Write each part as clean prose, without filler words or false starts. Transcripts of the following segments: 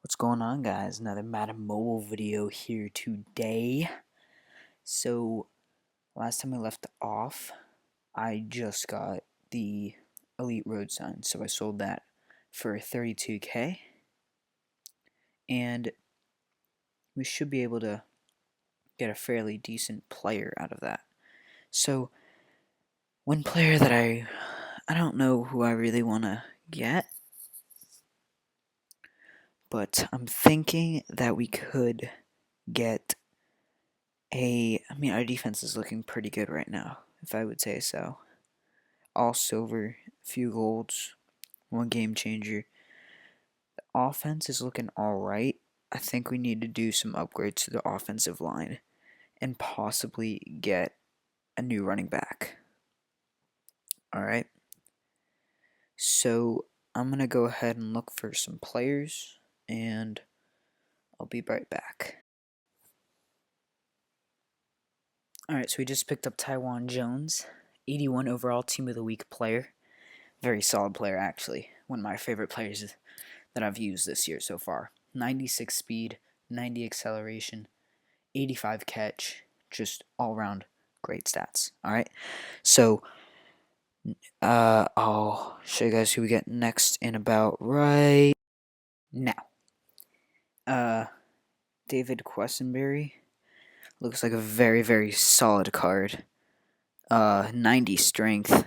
What's going on, guys? Another Madden Mobile video here today. So, last time I left off, I just got the Elite Road sign, so I sold that for 32k, and we should be able to get a fairly decent player out of that. So, one player that I don't know who I really want to get, but I'm thinking that we could get our defense is looking pretty good right now, if I would say so. All silver, few golds, one game changer. The offense is looking alright. I think we need to do some upgrades to the offensive line and possibly get a new running back. Alright. So I'm going to go ahead and look for some players, and I'll be right back. Alright, so we just picked up Taiwan Jones, 81 overall Team of the Week player. Very solid player, actually. One of my favorite players that I've used this year so far. 96 speed, 90 acceleration, 85 catch, just all around great stats. Alright, so I'll show you guys who we get next in about right now. David Quessenberry looks like a very, very solid card. 90 strength,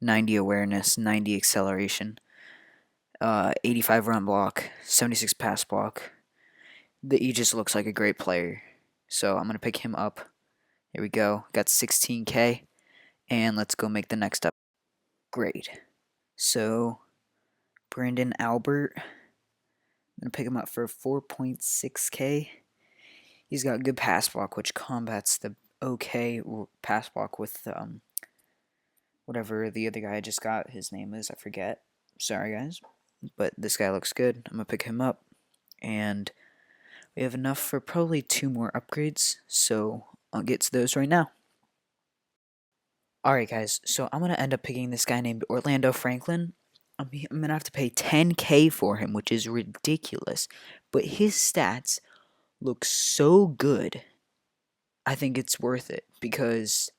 90 awareness, 90 acceleration, 85 run block, 76 pass block. He just looks like a great player. So I'm going to pick him up. Here we go. Got 16k. And let's go make the next up. Great. So, Brandon Albert. I'm going to pick him up for 4.6k. He's got good pass block, which combats the okay pass block with whatever the other guy I just got his name is. I forget. Sorry, guys. But this guy looks good. I'm going to pick him up. And we have enough for probably 2 more upgrades. So, I'll get to those right now. Alright, guys. So, I'm going to end up picking this guy named Orlando Franklin. I'm going to have to pay 10k for him, which is ridiculous. But his stats look so good. I think it's worth it because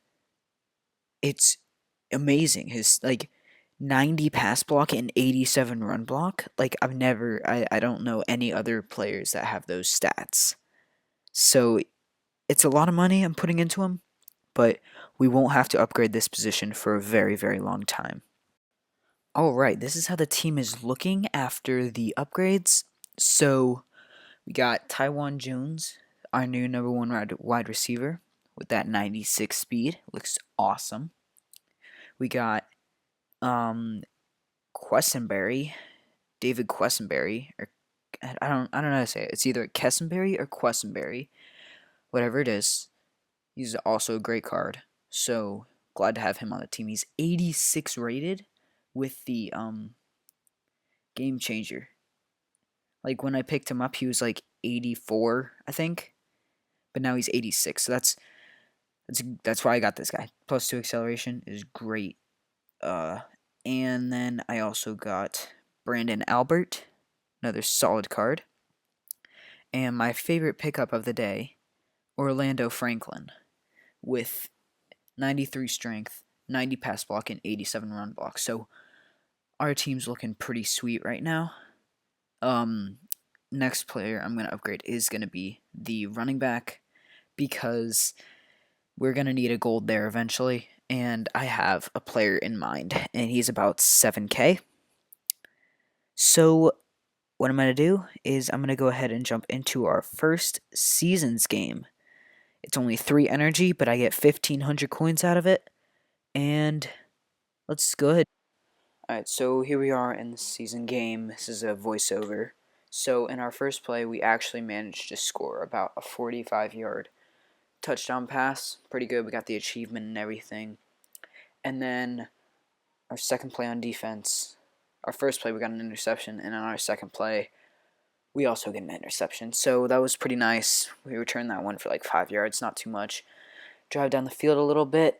it's amazing. His, 90 pass block and 87 run block. I don't know any other players that have those stats. So, it's a lot of money I'm putting into him, but we won't have to upgrade this position for a very, very long time. Alright, this is how the team is looking after the upgrades. So, we got Taiwan Jones, our new number 1 wide receiver, with that 96 speed. Looks awesome. We got Quessenberry, David Quessenberry, or I don't know how to say it. It's either Kessenberry or Quessenberry, whatever it is. He's also a great card. So, glad to have him on the team. He's 86 rated with the game changer. Like when I picked him up, he was like 84, I think, but now he's 86. So that's why I got this guy. +2 acceleration is great. And then I also got Brandon Albert, another solid card, and my favorite pickup of the day, Orlando Franklin, with 93 strength, 90 pass block, and 87 run block. So our team's looking pretty sweet right now. Next player I'm going to upgrade is going to be the running back because we're going to need a gold there eventually, and I have a player in mind, and he's about 7k. So what I'm going to do is I'm going to go ahead and jump into our first seasons game. It's only 3 energy, but I get 1,500 coins out of it, and let's go ahead. Alright, so here we are in the season game. This is a voiceover. So in our first play, we actually managed to score about a 45-yard touchdown pass. Pretty good. We got the achievement and everything. And then our second play on defense, our first play we got an interception, and on our second play, we also get an interception. So that was pretty nice. We returned that one for like 5 yards, not too much. Drive down the field a little bit.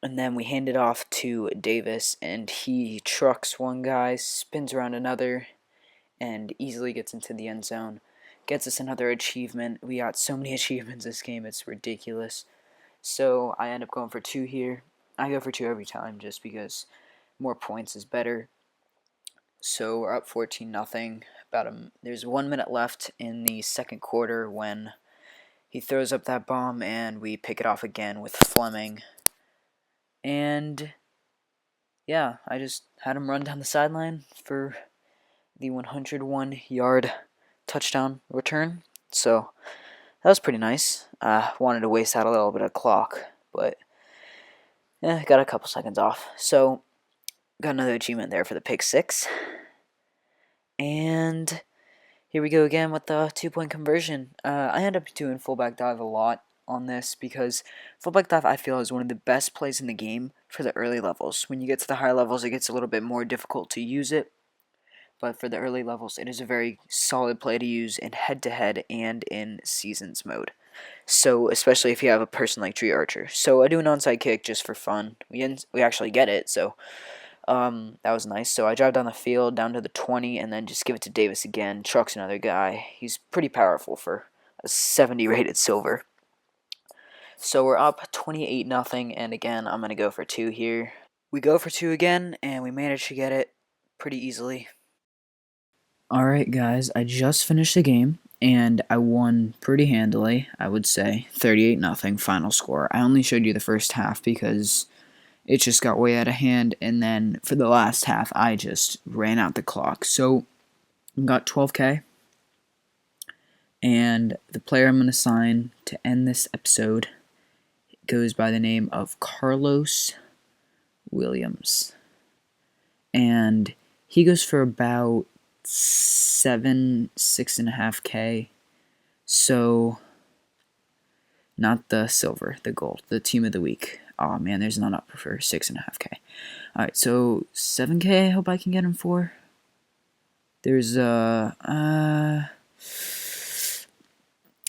And then we hand it off to Davis, and he trucks one guy, spins around another, and easily gets into the end zone. Gets us another achievement. We got so many achievements this game, it's ridiculous. So I end up going for 2 here. I go for 2 every time just because more points is better. So we're up 14-0. There's 1 minute left in the second quarter when he throws up that bomb and we pick it off again with Fleming. And yeah, I just had him run down the sideline for the 101-yard touchdown return. So that was pretty nice. Wanted to waste out a little bit of clock, but got a couple seconds off. So got another achievement there for the pick 6. And here we go again with the 2-point conversion. I end up doing fullback dive a lot on this because fullback dive I feel is one of the best plays in the game for the early levels. When you get to the higher levels, it gets a little bit more difficult to use it. But for the early levels, it is a very solid play to use in head-to-head and in seasons mode. So, especially if you have a person like Tree Archer. So, I do an onside kick just for fun. We actually get it, so that was nice. So, I drive down the field, down to the 20, and then just give it to Davis again. Trucks another guy. He's pretty powerful for a 70 rated silver. So, we're up 28-0, and again, I'm going to go for 2 here. We go for 2 again, and we manage to get it pretty easily. Alright guys, I just finished the game, and I won pretty handily, I would say. 38-0 final score. I only showed you the first half because it just got way out of hand, and then for the last half, I just ran out the clock. So, I got 12K, and the player I'm going to sign to end this episode goes by the name of Carlos Williams. And he goes for about 6.5K. So, not the silver, the gold, the team of the week. Oh man, there's none up for 6.5K. Alright, so 7K I hope I can get him for. There's I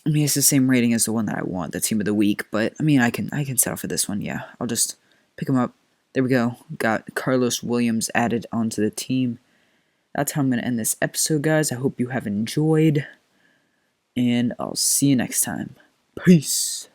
mean it's the same rating as the one that I want, the team of the week, but I mean I can settle for this one, yeah. I'll just pick him up. There we go. Got Carlos Williams added onto the team. That's how I'm going to end this episode, guys. I hope you have enjoyed, and I'll see you next time. Peace.